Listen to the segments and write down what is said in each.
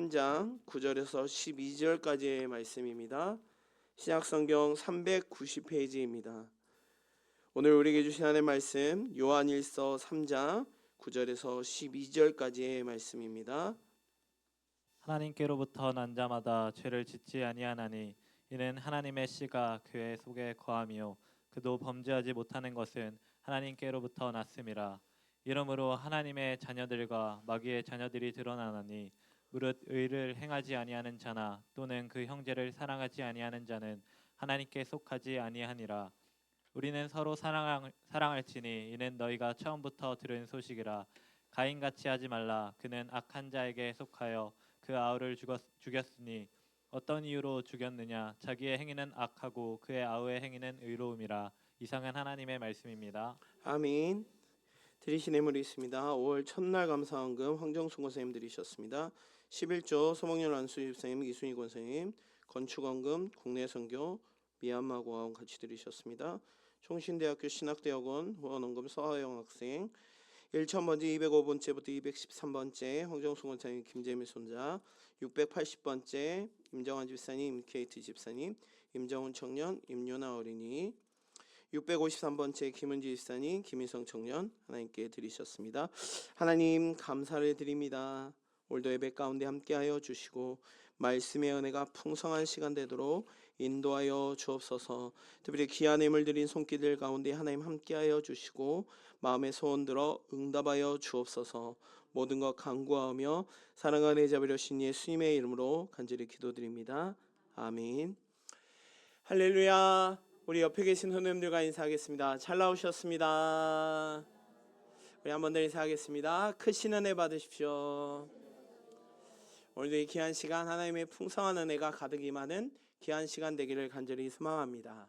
3장 9절에서 12절까지의 말씀입니다. 신약성경 390페이지입니다. 오늘 우리에게 주신 하나님의 말씀 요한일서 3장 9절에서 12절까지의 말씀입니다. 하나님께로부터 난 자마다 죄를 짓지 아니하나니 이는 하나님의 씨가 그의 속에 거함이요 그도 범죄하지 못하는 것은 하나님께로부터 났음이라. 이러므로 하나님의 자녀들과 마귀의 자녀들이 드러나나니 무릇 의를 행하지 아니하는 자나 또는 그 형제를 사랑하지 아니하는 자는 하나님께 속하지 아니하니라. 우리는 서로 사랑할지니 이는 너희가 처음부터 들은 소식이라. 가인같이 하지 말라. 그는 악한 자에게 속하여 그 아우를 죽였으니 어떤 이유로 죽였느냐? 자기의 행위는 악하고 그의 아우의 행위는 의로움이라. 이상은 하나님의 말씀입니다. 아멘. 드리신 예물이 있습니다. 5월 첫날 감사헌금 황정순 권사님 드리셨습니다. 11조 소목련 안수 집사님, 이순희 권사님, 건축헌금 국내선교 미얀마 고아원 같이 드리셨습니다. 총신대학교 신학대학원 후원헌금 서하영 학생 1000번째 205번째부터 213번째 황정순 권사님, 김재미 손자 680번째 임정환 집사님, 임케이트 집사님, 임정훈 청년, 임윤아 어린이 653번째 김은지 집사님, 김희성 청년 하나님께 드리셨습니다. 하나님 감사를 드립니다. 오늘도 예배 가운데 함께하여 주시고 말씀의 은혜가 풍성한 시간 되도록 인도하여 주옵소서. 특별히 귀한 예물 드린 손길들 가운데 하나님 함께하여 주시고 마음의 소원 들어 응답하여 주옵소서. 모든 것 간구하며 사랑하는 자비로신 예수님의 이름으로 간절히 기도드립니다. 아멘. 할렐루야. 우리 옆에 계신 선생님들과 인사하겠습니다. 잘 나오셨습니다. 우리 한 번 더 인사하겠습니다. 크신 은혜 받으십시오. 오늘도 이 귀한 시간 하나님의 풍성한 은혜가 가득 임하는 귀한 시간 되기를 간절히 소망합니다.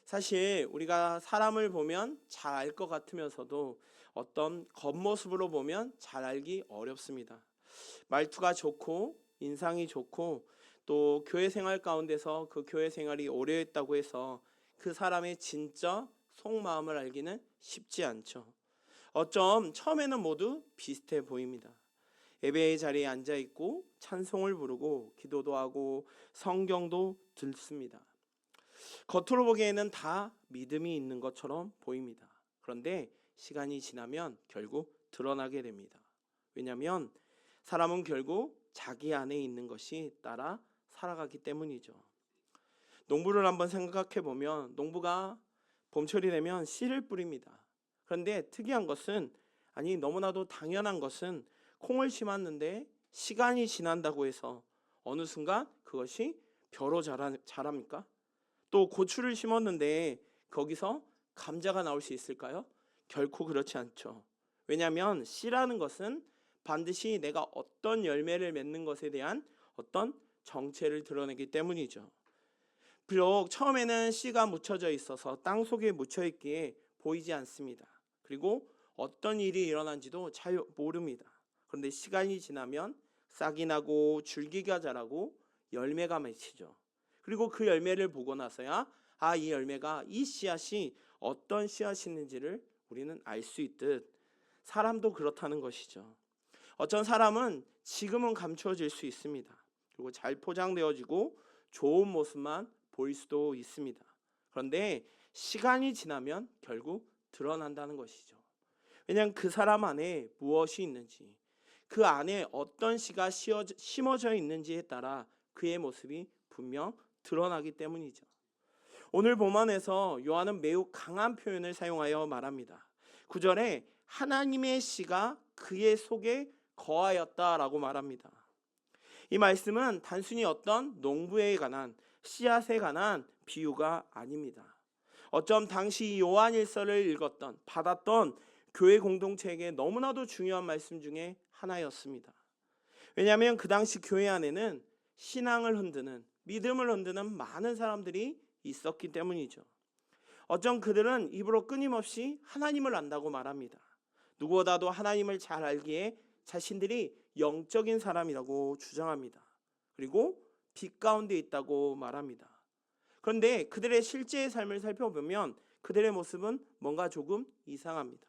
사실 우리가 사람을 보면 잘 알 것 같으면서도 어떤 겉모습으로 보면 잘 알기 어렵습니다. 말투가 좋고 인상이 좋고 또 교회 생활 가운데서 그 교회 생활이 오래 했다고 해서 그 사람의 진짜 속마음을 알기는 쉽지 않죠. 어쩜 처음에는 모두 비슷해 보입니다. 예배의 자리에 앉아 있고 찬송을 부르고 기도도 하고 성경도 듣습니다. 겉으로 보기에는 다 믿음이 있는 것처럼 보입니다. 그런데 시간이 지나면 결국 드러나게 됩니다. 왜냐하면 사람은 결국 자기 안에 있는 것이 따라 살아가기 때문이죠. 농부를 한번 생각해 보면 농부가 봄철이 되면 씨를 뿌립니다. 그런데 특이한 것은, 아니 너무나도 당연한 것은 콩을 심었는데 시간이 지난다고 해서 어느 순간 그것이 벼로 자랍니까? 또 고추를 심었는데 거기서 감자가 나올 수 있을까요? 결코 그렇지 않죠. 왜냐하면 씨라는 것은 반드시 내가 어떤 열매를 맺는 것에 대한 어떤 정체를 드러내기 때문이죠. 비록 처음에는 씨가 묻혀져 있어서 땅 속에 묻혀 있기에 보이지 않습니다. 그리고 어떤 일이 일어난지도 잘 모릅니다. 그런데 시간이 지나면 싹이 나고 줄기가 자라고 열매가 맺히죠. 그리고 그 열매를 보고 나서야 이 열매가 이 씨앗이 어떤 씨앗인지를 우리는 알 수 있듯 사람도 그렇다는 것이죠. 어떤 사람은 지금은 감추어질 수 있습니다. 그리고 잘 포장되어지고 좋은 모습만 보일 수도 있습니다. 그런데 시간이 지나면 결국 드러난다는 것이죠. 왜냐하면 그 사람 안에 무엇이 있는지, 그 안에 어떤 씨가 심어져 있는지에 따라 그의 모습이 분명 드러나기 때문이죠. 오늘 본문에서 요한은 매우 강한 표현을 사용하여 말합니다. 9절에 하나님의 씨가 그의 속에 거하였다라고 말합니다. 이 말씀은 단순히 어떤 농부에 관한, 씨앗에 관한 비유가 아닙니다. 어쩜 당시 요한일서를 읽었던, 받았던 교회 공동체에게 너무나도 중요한 말씀 중에 하나였습니다. 왜냐하면 그 당시 교회 안에는 신앙을 흔드는, 믿음을 흔드는 많은 사람들이 있었기 때문이죠. 어쩜 그들은 입으로 끊임없이 하나님을 안다고 말합니다. 누구보다도 하나님을 잘 알기에 자신들이 영적인 사람이라고 주장합니다. 그리고 빛 가운데 있다고 말합니다. 그런데 그들의 실제의 삶을 살펴보면 그들의 모습은 뭔가 조금 이상합니다.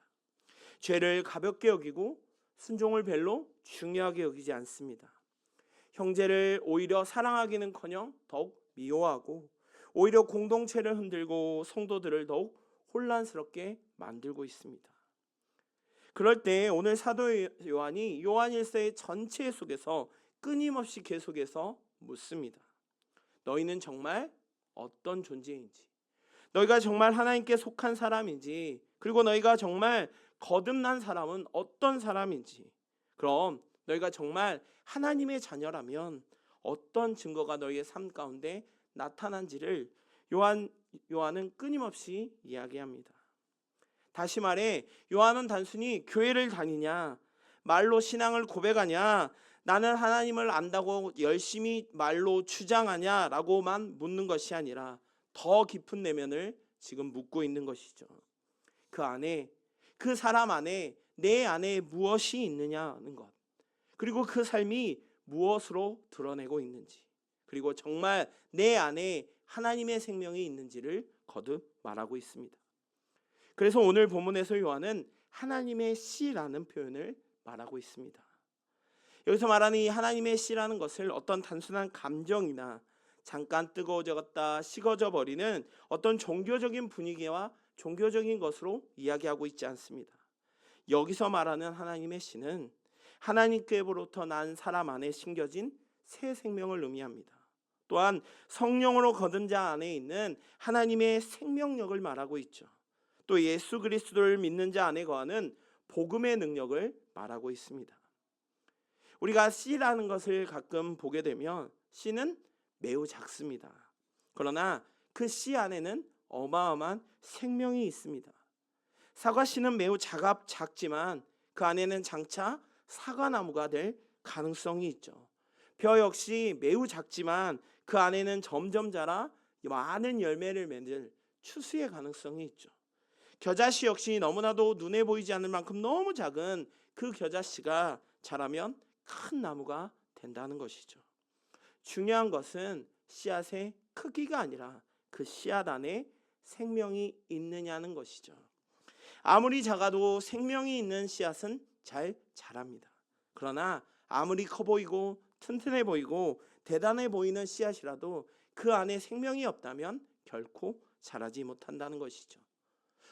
죄를 가볍게 여기고 순종을 별로 중요하게 여기지 않습니다. 형제를 오히려 사랑하기는커녕 더욱 미워하고 오히려 공동체를 흔들고 성도들을 더욱 혼란스럽게 만들고 있습니다. 그럴 때 오늘 사도 요한이 요한일서의 전체 속에서 끊임없이 계속해서 묻습니다. 너희는 정말 어떤 존재인지, 너희가 정말 하나님께 속한 사람인지, 그리고 너희가 정말 거듭난 사람은 어떤 사람인지, 그럼 너희가 정말 하나님의 자녀라면 어떤 증거가 너희의 삶 가운데 나타난지를 요한은 끊임없이 이야기합니다. 다시 말해 요한은 단순히 교회를 다니냐, 말로 신앙을 고백하냐, 나는 하나님을 안다고 열심히 말로 주장하냐라고만 묻는 것이 아니라 더 깊은 내면을 지금 묻고 있는 것이죠. 그 안에, 그 사람 안에, 내 안에 무엇이 있느냐는 것, 그리고 그 삶이 무엇으로 드러내고 있는지, 그리고 정말 내 안에 하나님의 생명이 있는지를 거듭 말하고 있습니다. 그래서 오늘 본문에서 요한은 하나님의 씨라는 표현을 말하고 있습니다. 여기서 말하는 이 하나님의 씨라는 것을 어떤 단순한 감정이나 잠깐 뜨거워졌다 식어져 버리는 어떤 종교적인 분위기와 종교적인 것으로 이야기하고 있지 않습니다. 여기서 말하는 하나님의 씨는 하나님께로부터 난 사람 안에 심겨진 새 생명을 의미합니다. 또한 성령으로 거듭난 자 안에 있는 하나님의 생명력을 말하고 있죠. 또 예수 그리스도를 믿는 자 안에 거하는 복음의 능력을 말하고 있습니다. 우리가 씨라는 것을 가끔 보게 되면 씨는 매우 작습니다. 그러나 그 씨 안에는 어마어마한 생명이 있습니다. 사과 씨는 매우 작지만 그 안에는 장차 사과나무가 될 가능성이 있죠. 벼 역시 매우 작지만 그 안에는 점점 자라 많은 열매를 맺을 추수의 가능성이 있죠. 겨자씨 역시 너무나도 눈에 보이지 않을 만큼 너무 작은 그 겨자씨가 자라면 큰 나무가 된다는 것이죠. 중요한 것은 씨앗의 크기가 아니라 그 씨앗 안에 생명이 있느냐는 것이죠. 아무리 작아도 생명이 있는 씨앗은 잘 자랍니다. 그러나 아무리 커 보이고 튼튼해 보이고 대단해 보이는 씨앗이라도 그 안에 생명이 없다면 결코 자라지 못한다는 것이죠.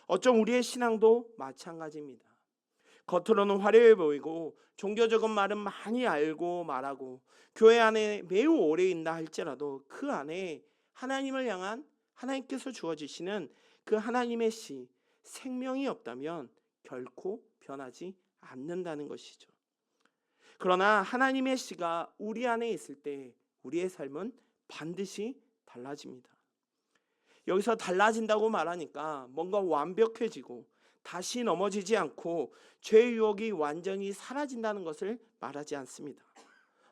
어쩜 우리의 신앙도 마찬가지입니다. 겉으로는 화려해 보이고 종교적인 말은 많이 알고 말하고 교회 안에 매우 오래 있다 할지라도 그 안에 하나님을 향한 하나님께서 주어지시는 그 하나님의 씨, 생명이 없다면 결코 변하지 않는다는 것이죠. 그러나 하나님의 씨가 우리 안에 있을 때 우리의 삶은 반드시 달라집니다. 여기서 달라진다고 말하니까 뭔가 완벽해지고 다시 넘어지지 않고 죄의 유혹이 완전히 사라진다는 것을 말하지 않습니다.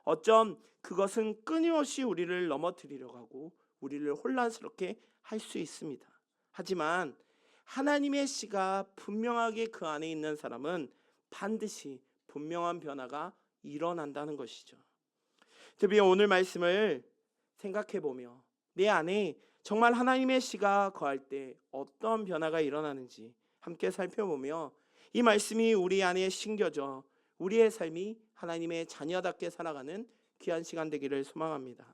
어쩜 그것은 끊임없이 우리를 넘어뜨리려고 하고 우리를 혼란스럽게 할 수 있습니다. 하지만 하나님의 씨가 분명하게 그 안에 있는 사람은 반드시 분명한 변화가 일어난다는 것이죠. 특히 오늘 말씀을 생각해 보며 내 안에 정말 하나님의 씨가 거할 때 어떤 변화가 일어나는지 함께 살펴보며 이 말씀이 우리 안에 심겨져 우리의 삶이 하나님의 자녀답게 살아가는 귀한 시간 되기를 소망합니다.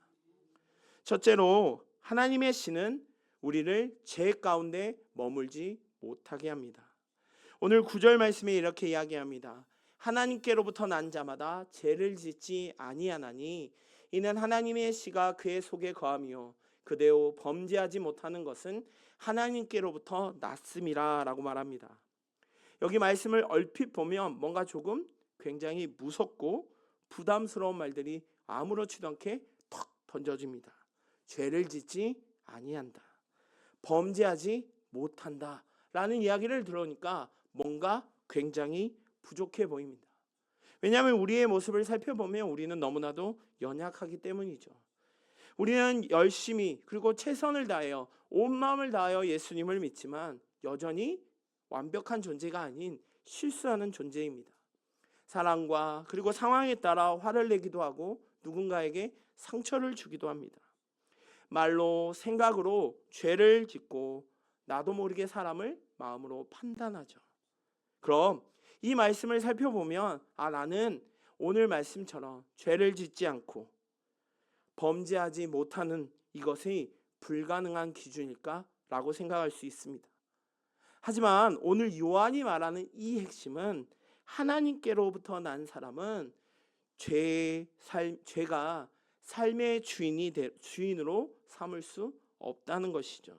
첫째로 하나님의 씨는 우리를 죄 가운데 머물지 못하게 합니다. 오늘 9절 말씀에 이렇게 이야기합니다. 하나님께로부터 난 자마다 죄를 짓지 아니하나니 이는 하나님의 씨가 그의 속에 거하며 그대로 범죄하지 못하는 것은 하나님께로부터 났음이라 라고 말합니다. 여기 말씀을 얼핏 보면 뭔가 조금 굉장히 무섭고 부담스러운 말들이 아무렇지도 않게 턱 던져집니다. 죄를 짓지 아니한다, 범죄하지 못한다 라는 이야기를 들으니까 뭔가 굉장히 부족해 보입니다. 왜냐하면 우리의 모습을 살펴보면 우리는 너무나도 연약하기 때문이죠. 우리는 열심히 그리고 최선을 다하여 온 마음을 다하여 예수님을 믿지만 여전히 완벽한 존재가 아닌 실수하는 존재입니다. 사랑과 그리고 상황에 따라 화를 내기도 하고 누군가에게 상처를 주기도 합니다. 말로 생각으로 죄를 짓고 나도 모르게 사람을 마음으로 판단하죠. 그럼 이 말씀을 살펴보면 나는 오늘 말씀처럼 죄를 짓지 않고 범죄하지 못하는 이것이 불가능한 기준일까라고 생각할 수 있습니다. 하지만 오늘 요한이 말하는 이 핵심은 하나님께로부터 난 사람은 죄가 삶의 주인으로 삼을 수 없다는 것이죠.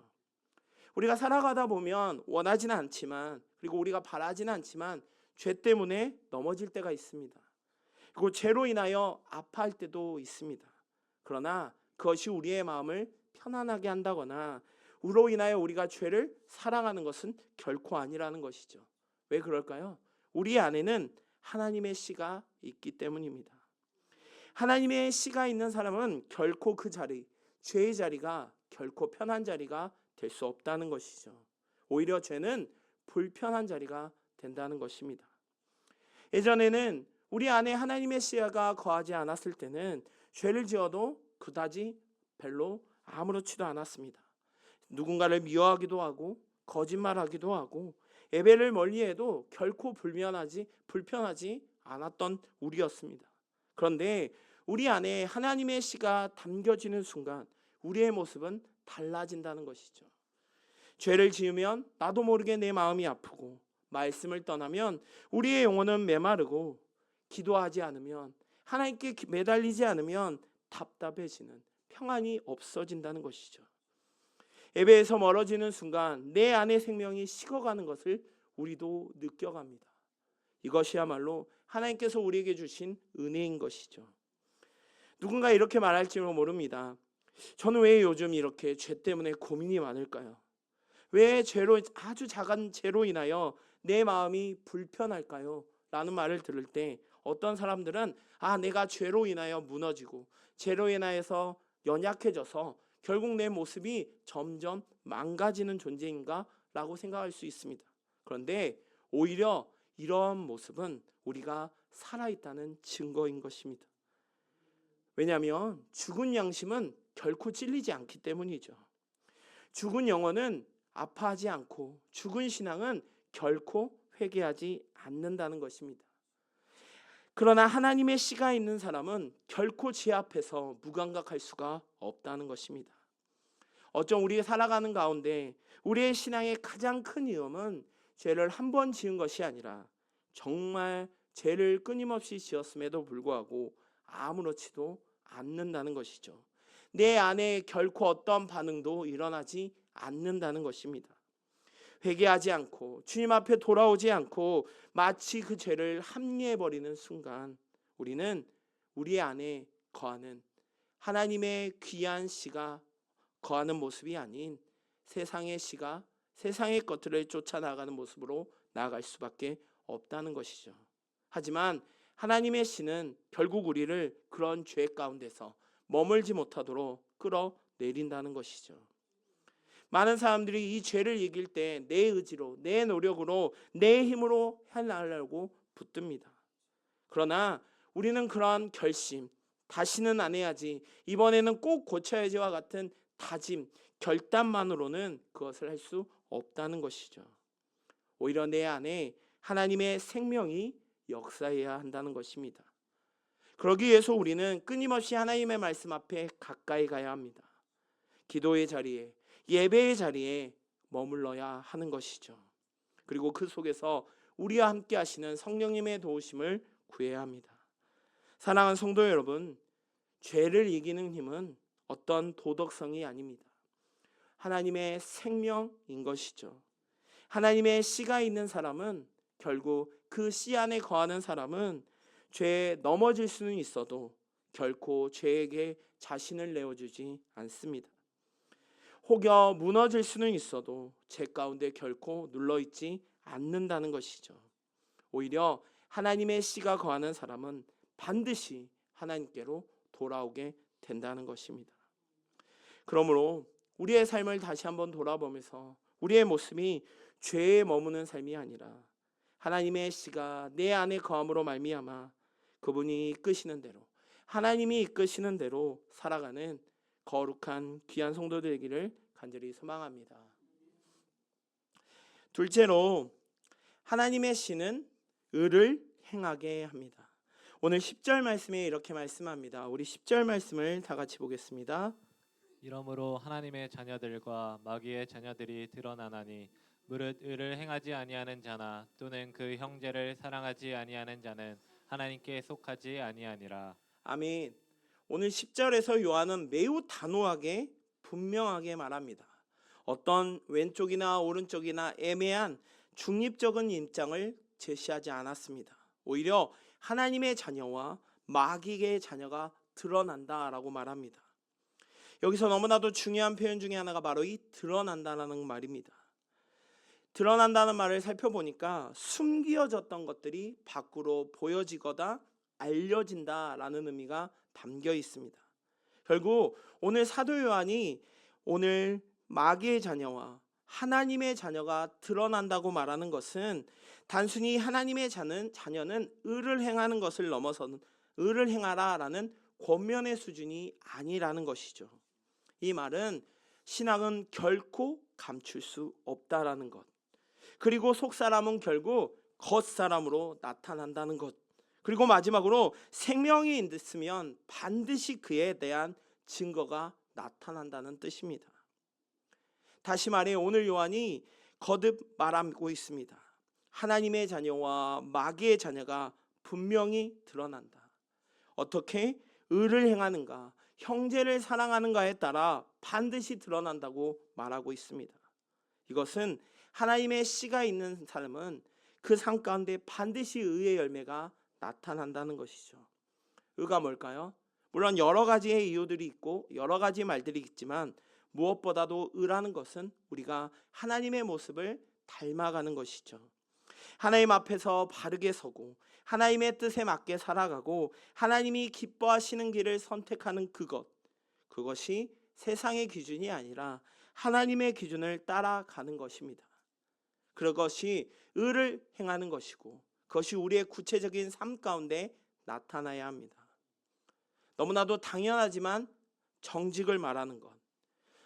우리가 살아가다 보면 원하지는 않지만, 그리고 우리가 바라지는 않지만 죄 때문에 넘어질 때가 있습니다. 그리고 죄로 인하여 아파할 때도 있습니다. 그러나 그것이 우리의 마음을 편안하게 한다거나 우로 인하여 우리가 죄를 사랑하는 것은 결코 아니라는 것이죠. 왜 그럴까요? 우리 안에는 하나님의 씨가 있기 때문입니다. 하나님의 씨가 있는 사람은 결코 그 자리, 죄의 자리가 결코 편한 자리가 될 수 없다는 것이죠. 오히려 죄는 불편한 자리가 된다는 것입니다. 예전에는 우리 안에 하나님의 씨가 거하지 않았을 때는 죄를 지어도 그다지 별로 아무렇지도 않았습니다. 누군가를 미워하기도 하고 거짓말하기도 하고 예배를 멀리해도 결코 불편하지 않았던 우리였습니다. 그런데 우리 안에 하나님의 씨가 담겨지는 순간 우리의 모습은 달라진다는 것이죠. 죄를 지으면 나도 모르게 내 마음이 아프고, 말씀을 떠나면 우리의 영혼은 메마르고, 기도하지 않으면, 하나님께 매달리지 않으면 답답해지는, 평안이 없어진다는 것이죠. 예배에서 멀어지는 순간 내 안의 생명이 식어가는 것을 우리도 느껴갑니다. 이것이야말로 하나님께서 우리에게 주신 은혜인 것이죠. 누군가 이렇게 말할지도 모릅니다. 저는 왜 요즘 이렇게 죄 때문에 고민이 많을까요? 왜 아주 작은 죄로 인하여 내 마음이 불편할까요? 라는 말을 들을 때 어떤 사람들은 내가 죄로 인하여 무너지고 죄로 인하여서 연약해져서 결국 내 모습이 점점 망가지는 존재인가? 라고 생각할 수 있습니다. 그런데 오히려 이런 모습은 우리가 살아있다는 증거인 것입니다. 왜냐하면 죽은 양심은 결코 찔리지 않기 때문이죠. 죽은 영혼은 아파하지 않고 죽은 신앙은 결코 회개하지 않는다는 것입니다. 그러나 하나님의 씨가 있는 사람은 결코 죄 앞에서 무감각할 수가 없다는 것입니다. 어쩜 우리가 살아가는 가운데 우리의 신앙의 가장 큰 위험은 죄를 한 번 지은 것이 아니라 정말 죄를 끊임없이 지었음에도 불구하고 아무렇지도 않는다는 것이죠. 내 안에 결코 어떤 반응도 일어나지 않는다는 것입니다. 회개하지 않고 주님 앞에 돌아오지 않고 마치 그 죄를 합리해버리는 순간 우리는 우리 안에 거하는 하나님의 귀한 씨가 거하는 모습이 아닌 세상의 씨가 세상의 것들을 쫓아나가는 모습으로 나아갈 수밖에 없다는 것이죠. 하지만 하나님의 씨는 결국 우리를 그런 죄 가운데서 머물지 못하도록 끌어내린다는 것이죠. 많은 사람들이 이 죄를 이길 때 내 의지로, 내 노력으로, 내 힘으로 해나가려고 붙듭니다. 그러나 우리는 그러한 결심, 다시는 안 해야지, 이번에는 꼭 고쳐야지와 같은 다짐, 결단만으로는 그것을 할 수 없다는 것이죠. 오히려 내 안에 하나님의 생명이 역사해야 한다는 것입니다. 그러기 위해서 우리는 끊임없이 하나님의 말씀 앞에 가까이 가야 합니다. 기도의 자리에, 예배의 자리에 머물러야 하는 것이죠. 그리고 그 속에서 우리와 함께 하시는 성령님의 도우심을 구해야 합니다. 사랑하는 성도 여러분, 죄를 이기는 힘은 어떤 도덕성이 아닙니다. 하나님의 생명인 것이죠. 하나님의 씨가 있는 사람은 결국 그 씨 안에 거하는 사람은 죄에 넘어질 수는 있어도 결코 죄에게 자신을 내어주지 않습니다. 혹여 무너질 수는 있어도 죄 가운데 결코 눌러있지 않는다는 것이죠. 오히려 하나님의 씨가 거하는 사람은 반드시 하나님께로 돌아오게 된다는 것입니다. 그러므로 우리의 삶을 다시 한번 돌아보면서 우리의 모습이 죄에 머무는 삶이 아니라 하나님의 씨가 내 안에 거함으로 말미암아 그분이 이끄시는 대로, 하나님이 이끄시는 대로 살아가는 거룩한 귀한 성도들 되기를 간절히 소망합니다. 둘째로 하나님의 씨는 의를 행하게 합니다. 오늘 10절 말씀에 이렇게 말씀합니다. 우리 10절 말씀을 다 같이 보겠습니다. 이러므로 하나님의 자녀들과 마귀의 자녀들이 드러나나니 무릇 의를 행하지 아니하는 자나 또는 그 형제를 사랑하지 아니하는 자는 하나님께 속하지 아니하니라. 아멘. 오늘 10절에서 요한은 매우 단호하게 분명하게 말합니다. 어떤 왼쪽이나 오른쪽이나 애매한 중립적인 입장을 제시하지 않았습니다. 오히려 하나님의 자녀와 마귀의 자녀가 드러난다라고 말합니다. 여기서 너무나도 중요한 표현 중에 하나가 바로 이 드러난다라는 말입니다. 드러난다는 말을 살펴보니까 숨겨졌던 것들이 밖으로 보여지거나 알려진다라는 의미가 담겨 있습니다. 결국 오늘 사도 요한이 오늘 마귀의 자녀와 하나님의 자녀가 드러난다고 말하는 것은 단순히 하나님의 자녀는 의를 행하는 것을 넘어서는 의를 행하라라는 권면의 수준이 아니라는 것이죠. 이 말은 신앙은 결코 감출 수 없다라는 것, 그리고 속사람은 결국 겉사람으로 나타난다는 것, 그리고 마지막으로 생명이 있으면 반드시 그에 대한 증거가 나타난다는 뜻입니다. 다시 말해 오늘 요한이 거듭 말하고 있습니다. 하나님의 자녀와 마귀의 자녀가 분명히 드러난다. 어떻게 의를 행하는가, 형제를 사랑하는가에 따라 반드시 드러난다고 말하고 있습니다. 이것은 하나님의 씨가 있는 사람은 그 삶 가운데 반드시 의의 열매가 나타난다는 것이죠. 의가 뭘까요? 물론 여러 가지의 이유들이 있고 여러 가지 말들이 있지만 무엇보다도 의라는 것은 우리가 하나님의 모습을 닮아가는 것이죠. 하나님 앞에서 바르게 서고 하나님의 뜻에 맞게 살아가고 하나님이 기뻐하시는 길을 선택하는 그것이 세상의 기준이 아니라 하나님의 기준을 따라가는 것입니다. 그것이 의를 행하는 것이고 그것이 우리의 구체적인 삶 가운데 나타나야 합니다. 너무나도 당연하지만 정직을 말하는 것,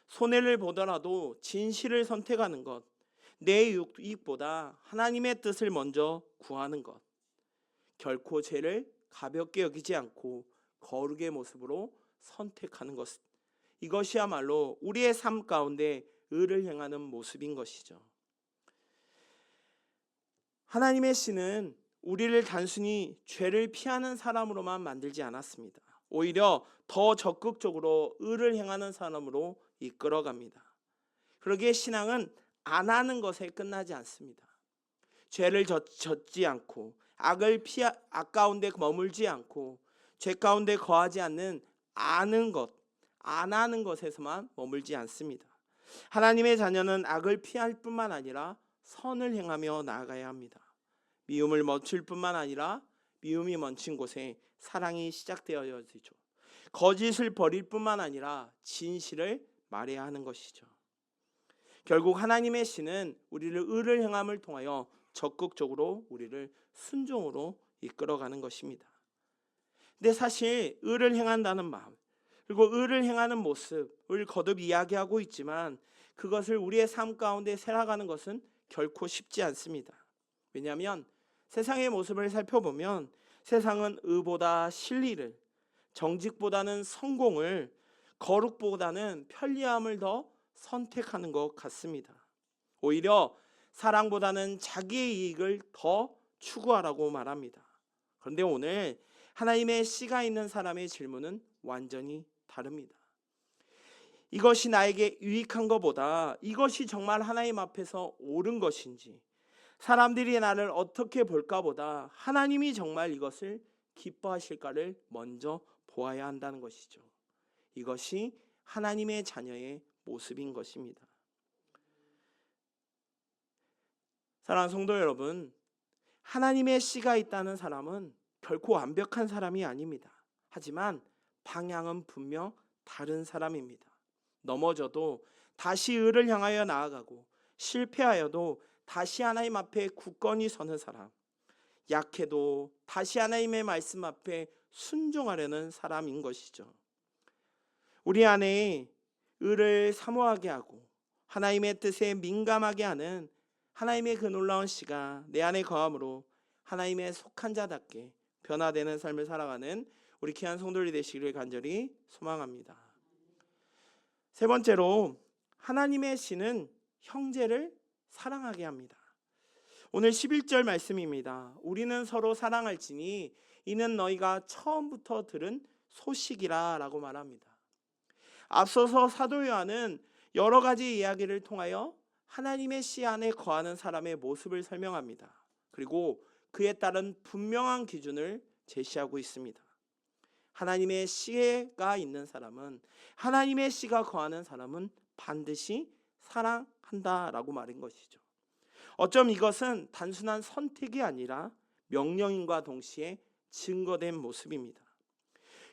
손해를 보더라도 진실을 선택하는 것, 내 이익보다 하나님의 뜻을 먼저 구하는 것, 결코 죄를 가볍게 여기지 않고 거룩의 모습으로 선택하는 것, 이것이야말로 우리의 삶 가운데 의를 행하는 모습인 것이죠. 하나님의 씨는 우리를 단순히 죄를 피하는 사람으로만 만들지 않았습니다. 오히려 더 적극적으로 의를 행하는 사람으로 이끌어갑니다. 그러기에 신앙은 안 하는 것에 끝나지 않습니다. 죄를 졌지 않고 악 가운데 머물지 않고 죄 가운데 거하지 않는 안 하는 것에서만 머물지 않습니다. 하나님의 자녀는 악을 피할 뿐만 아니라 선을 행하며 나아가야 합니다. 미움을 멈출 뿐만 아니라 미움이 멈춘 곳에 사랑이 시작되어지죠. 거짓을 버릴 뿐만 아니라 진실을 말해야 하는 것이죠. 결국 하나님의 씨는 우리를 의를 행함을 통하여 적극적으로 우리를 순종으로 이끌어가는 것입니다. 근데 사실 의를 행한다는 마음, 그리고 의를 행하는 모습을 거듭 이야기하고 있지만 그것을 우리의 삶 가운데 살아가는 것은 결코 쉽지 않습니다. 왜냐하면 세상의 모습을 살펴보면 세상은 의보다 실리를, 정직보다는 성공을, 거룩보다는 편리함을 더 선택하는 것 같습니다. 오히려 사랑보다는 자기의 이익을 더 추구하라고 말합니다. 그런데 오늘 하나님의 씨가 있는 사람의 질문은 완전히 다릅니다. 이것이 나에게 유익한 것보다 이것이 정말 하나님 앞에서 옳은 것인지, 사람들이 나를 어떻게 볼까 보다 하나님이 정말 이것을 기뻐하실까를 먼저 보아야 한다는 것이죠. 이것이 하나님의 자녀의 모습인 것입니다. 사랑하는 성도 여러분, 하나님의 씨가 있다는 사람은 결코 완벽한 사람이 아닙니다. 하지만 방향은 분명 다른 사람입니다. 넘어져도 다시 의를 향하여 나아가고 실패하여도 다시 하나님 앞에 굳건히 서는 사람, 약해도 다시 하나님의 말씀 앞에 순종하려는 사람인 것이죠. 우리 안에 의를 사모하게 하고 하나님의 뜻에 민감하게 하는 하나님의 그 놀라운 씨가 내 안에 거함으로 하나님의 속한 자답게 변화되는 삶을 살아가는 우리 귀한 성도들이 되시기를 간절히 소망합니다. 세 번째로, 하나님의 씨는 형제를 사랑하게 합니다. 오늘 11절 말씀입니다. 우리는 서로 사랑할지니 이는 너희가 처음부터 들은 소식이라 라고 말합니다. 앞서서 사도 요한은 여러 가지 이야기를 통하여 하나님의 씨 안에 거하는 사람의 모습을 설명합니다. 그리고 그에 따른 분명한 기준을 제시하고 있습니다. 하나님의 씨가 있는 사람은, 하나님의 씨가 거하는 사람은 반드시 사랑한다라고 말인 것이죠. 어쩜 이것은 단순한 선택이 아니라 명령인과 동시에 증거된 모습입니다.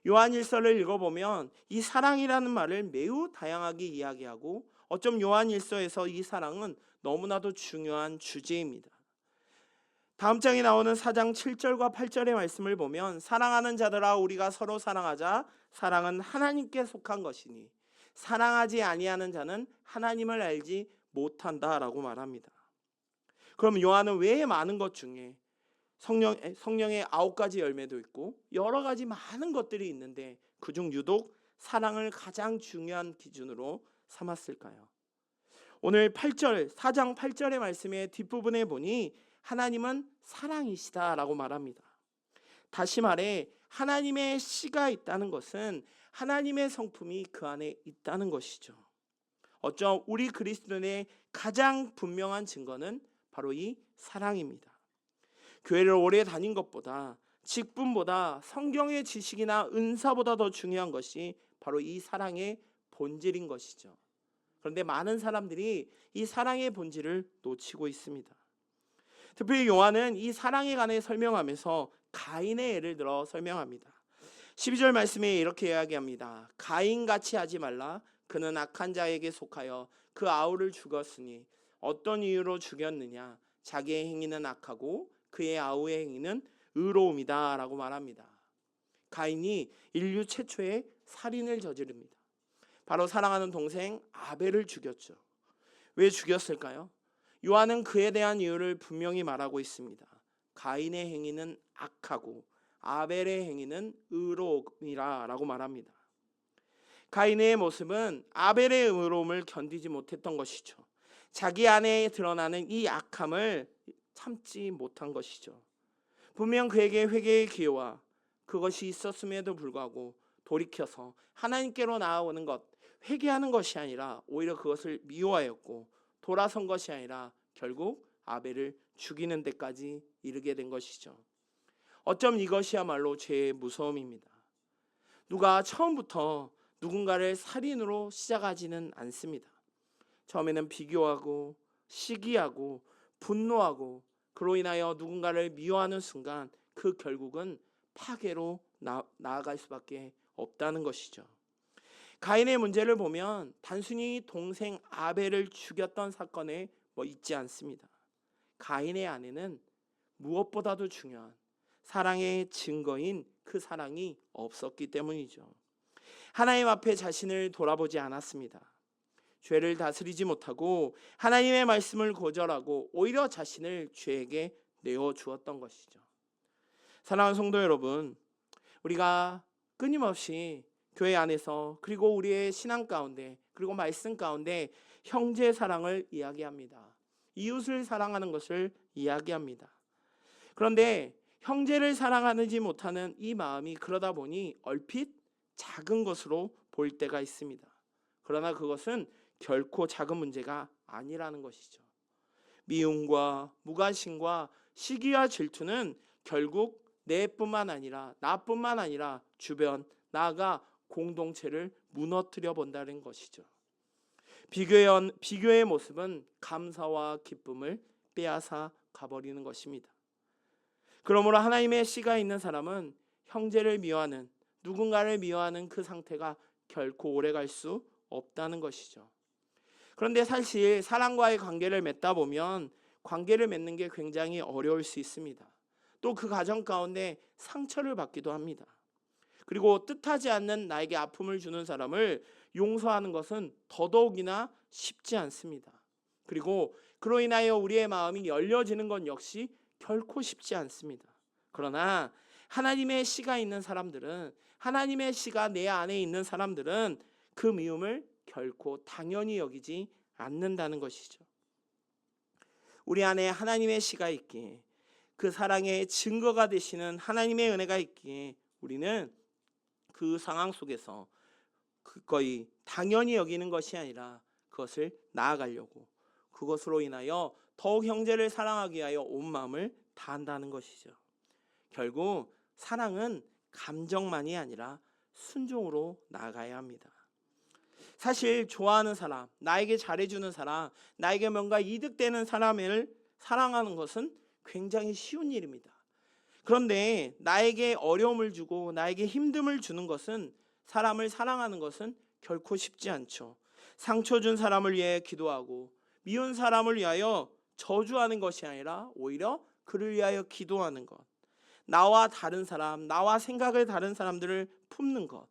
요한일서를 읽어보면 이 사랑이라는 말을 매우 다양하게 이야기하고, 어쩜 요한일서에서 이 사랑은 너무나도 중요한 주제입니다. 다음 장에 나오는 4장 7절과 8절의 말씀을 보면, 사랑하는 자들아 우리가 서로 사랑하자. 사랑은 하나님께 속한 것이니 사랑하지 아니하는 자는 하나님을 알지 못한다라고 말합니다. 그럼 요한은 왜 많은 것 중에 성령의 9가지 열매도 있고 여러 가지 많은 것들이 있는데 그중 유독 사랑을 가장 중요한 기준으로 삼았을까요? 오늘 4장 8절의 말씀의 뒷부분에 보니 하나님은 사랑이시다라고 말합니다. 다시 말해 하나님의 씨가 있다는 것은 하나님의 성품이 그 안에 있다는 것이죠. 어쩜 우리 그리스도인의 가장 분명한 증거는 바로 이 사랑입니다. 교회를 오래 다닌 것보다, 직분보다, 성경의 지식이나 은사보다 더 중요한 것이 바로 이 사랑의 본질인 것이죠. 그런데 많은 사람들이 이 사랑의 본질을 놓치고 있습니다. 특별히 요한은 이 사랑에 관해 설명하면서 가인의 예를 들어 설명합니다. 12절 말씀에 이렇게 이야기합니다. 가인같이 하지 말라. 그는 악한 자에게 속하여 그 아우를 죽였으니 어떤 이유로 죽였느냐? 자기의 행위는 악하고 그의 아우의 행위는 의로움이다 라고 말합니다. 가인이 인류 최초의 살인을 저지릅니다. 바로 사랑하는 동생 아벨을 죽였죠. 왜 죽였을까요? 요한은 그에 대한 이유를 분명히 말하고 있습니다. 가인의 행위는 악하고 아벨의 행위는 의로움이라 라고 말합니다. 가인의 모습은 아벨의 의로움을 견디지 못했던 것이죠. 자기 안에 드러나는 이 악함을 참지 못한 것이죠. 분명 그에게 회개의 기회와 그것이 있었음에도 불구하고 돌이켜서 하나님께로 나아오는 것, 회개하는 것이 아니라 오히려 그것을 미워하였고 돌아선 것이 아니라 결국 아벨을 죽이는 데까지 이르게 된 것이죠. 어쩜 이것이야말로 죄의 무서움입니다. 누가 처음부터 누군가를 살인으로 시작하지는 않습니다. 처음에는 비교하고 시기하고 분노하고 그로 인하여 누군가를 미워하는 순간 그 결국은 파괴로 나아갈 수밖에 없다는 것이죠. 가인의 문제를 보면 단순히 동생 아벨을 죽였던 사건에 있지 않습니다. 가인의 안에는 무엇보다도 중요한 사랑의 증거인 그 사랑이 없었기 때문이죠. 하나님 앞에 자신을 돌아보지 않았습니다. 죄를 다스리지 못하고 하나님의 말씀을 거절하고 오히려 자신을 죄에게 내어주었던 것이죠. 사랑하는 성도 여러분, 우리가 끊임없이 교회 안에서 그리고 우리의 신앙 가운데 그리고 말씀 가운데 형제 사랑을 이야기합니다. 이웃을 사랑하는 것을 이야기합니다. 그런데 형제를 사랑하지 못하는 이 마음이 그러다 보니 얼핏 작은 것으로 보일 때가 있습니다. 그러나 그것은 결코 작은 문제가 아니라는 것이죠. 미움과 무관심과 시기와 질투는 결국 내뿐만 아니라 나뿐만 아니라 주변, 나아가 공동체를 무너뜨려 본다는 것이죠. 비교의 모습은 감사와 기쁨을 빼앗아 가버리는 것입니다. 그러므로 하나님의 씨가 있는 사람은 형제를 미워하는, 누군가를 미워하는 그 상태가 결코 오래갈 수 없다는 것이죠. 그런데 사실 사랑과의 관계를 맺다 보면 관계를 맺는 게 굉장히 어려울 수 있습니다. 또 그 과정 가운데 상처를 받기도 합니다. 그리고 뜻하지 않는 나에게 아픔을 주는 사람을 용서하는 것은 더더욱이나 쉽지 않습니다. 그리고 그로 인하여 우리의 마음이 열려지는 것 역시 결코 쉽지 않습니다. 그러나 하나님의 씨가 있는 사람들은, 하나님의 씨가 내 안에 있는 사람들은 그 미움을 결코 당연히 여기지 않는다는 것이죠. 우리 안에 하나님의 씨가 있기에, 그 사랑의 증거가 되시는 하나님의 은혜가 있기에 우리는 그 상황 속에서 그거의 당연히 여기는 것이 아니라 그것을 나아가려고, 그것으로 인하여 더욱 형제를 사랑하기 위하여 온 마음을 다한다는 것이죠. 결국 사랑은 감정만이 아니라 순종으로 나아가야 합니다. 사실 좋아하는 사람, 나에게 잘해주는 사람, 나에게 뭔가 이득되는 사람을 사랑하는 것은 굉장히 쉬운 일입니다. 그런데 나에게 어려움을 주고 나에게 힘듦을 주는 것은, 사람을 사랑하는 것은 결코 쉽지 않죠. 상처 준 사람을 위해 기도하고 미운 사람을 위하여 저주하는 것이 아니라 오히려 그를 위하여 기도하는 것, 나와 다른 사람, 나와 생각을 다른 사람들을 품는 것,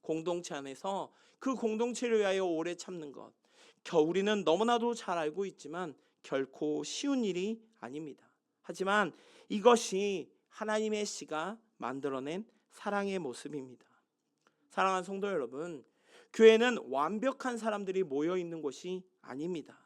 공동체 안에서 그 공동체를 위하여 오래 참는 것, 우리는 너무나도 잘 알고 있지만 결코 쉬운 일이 아닙니다. 하지만 이것이 하나님의 씨가 만들어낸 사랑의 모습입니다. 사랑하는 성도 여러분, 교회는 완벽한 사람들이 모여 있는 곳이 아닙니다.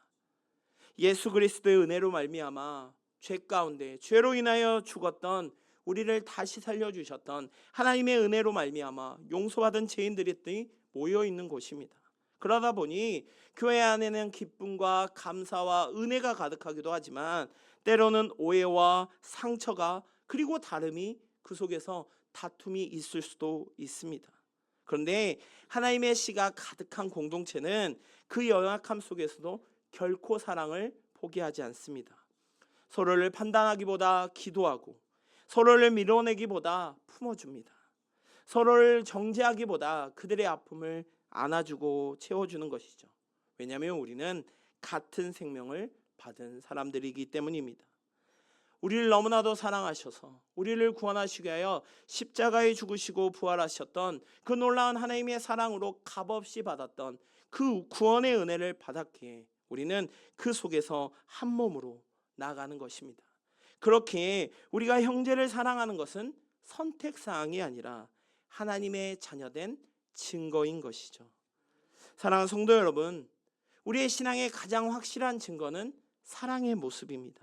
예수 그리스도의 은혜로 말미암아 죄 가운데 죄로 인하여 죽었던 우리를 다시 살려주셨던 하나님의 은혜로 말미암아 용서받은 죄인들이 모여 있는 곳입니다. 그러다 보니 교회 안에는 기쁨과 감사와 은혜가 가득하기도 하지만 때로는 오해와 상처가, 그리고 다름이, 그 속에서 다툼이 있을 수도 있습니다. 그런데 하나님의 씨가 가득한 공동체는 그 연약함 속에서도 결코 사랑을 포기하지 않습니다. 서로를 판단하기보다 기도하고, 서로를 밀어내기보다 품어줍니다. 서로를 정죄하기보다 그들의 아픔을 안아주고 채워주는 것이죠. 왜냐하면 우리는 같은 생명을 받은 사람들이기 때문입니다. 우리를 너무나도 사랑하셔서 우리를 구원하시기 위하여 십자가에 죽으시고 부활하셨던 그 놀라운 하나님의 사랑으로 값없이 받았던 그 구원의 은혜를 받았기에 우리는 그 속에서 한 몸으로 나아가는 것입니다. 그렇게 우리가 형제를 사랑하는 것은 선택사항이 아니라 하나님의 자녀된 증거인 것이죠. 사랑하는 성도 여러분, 우리의 신앙의 가장 확실한 증거는 사랑의 모습입니다.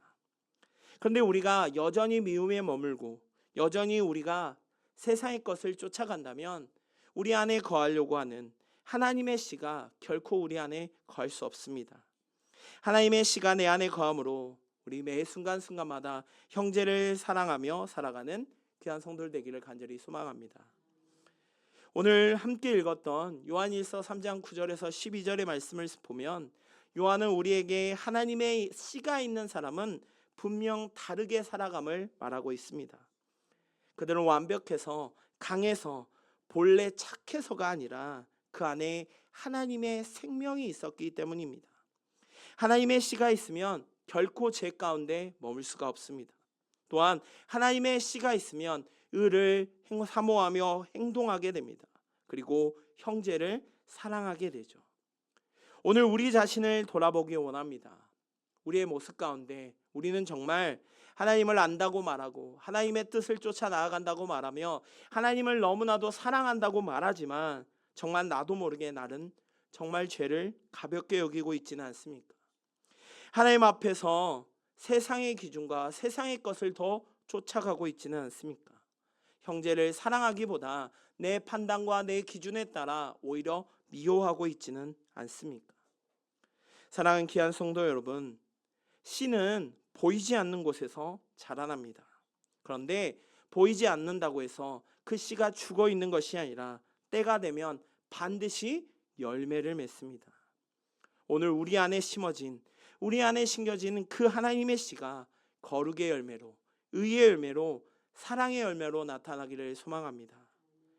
그런데 우리가 여전히 미움에 머물고 여전히 우리가 세상의 것을 쫓아간다면 우리 안에 거하려고 하는 하나님의 씨가 결코 우리 안에 거할 수 없습니다. 하나님의 씨가 내 안에 거함으로 우리 매 순간순간마다 형제를 사랑하며 살아가는 귀한 성도들 되기를 간절히 소망합니다. 오늘 함께 읽었던 요한일서 3장 9절에서 12절의 말씀을 보면 요한은 우리에게 하나님의 씨가 있는 사람은 분명 다르게 살아감을 말하고 있습니다. 그들은 완벽해서 강해서 본래 착해서가 아니라 그 안에 하나님의 생명이 있었기 때문입니다. 하나님의 씨가 있으면 결코 죄 가운데 머물 수가 없습니다. 또한 하나님의 씨가 있으면 의를 사모하며 행동하게 됩니다. 그리고 형제를 사랑하게 되죠. 오늘 우리 자신을 돌아보기 원합니다. 우리의 모습 가운데 우리는 정말 하나님을 안다고 말하고 하나님의 뜻을 쫓아 나아간다고 말하며 하나님을 너무나도 사랑한다고 말하지만 정말 나도 모르게 나는 정말 죄를 가볍게 여기고 있지는 않습니까? 하나님 앞에서 세상의 기준과 세상의 것을 더 쫓아가고 있지는 않습니까? 형제를 사랑하기보다 내 판단과 내 기준에 따라 오히려 미워하고 있지는 않습니까? 사랑하는 귀한 성도 여러분, 씨는 보이지 않는 곳에서 자라납니다. 그런데 보이지 않는다고 해서 그 씨가 죽어 있는 것이 아니라 때가 되면 반드시 열매를 맺습니다. 오늘 우리 안에 심어진, 우리 안에 심겨진 그 하나님의 씨가 거룩의 열매로, 의의 열매로, 사랑의 열매로 나타나기를 소망합니다.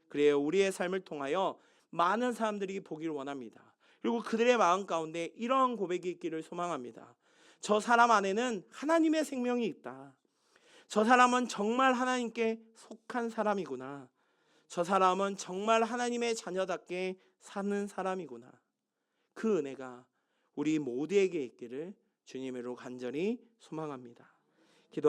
그래요, 우리의 삶을 통하여 많은 사람들이 보기를 원합니다. 그리고 그들의 마음 가운데 이러한 고백이 있기를 소망합니다. 저 사람 안에는 하나님의 생명이 있다. 저 사람은 정말 하나님께 속한 사람이구나. 저 사람은 정말 하나님의 자녀답게 사는 사람이구나. 그 은혜가 우리 모두에게 있기를 주님으로 간절히 소망합니다.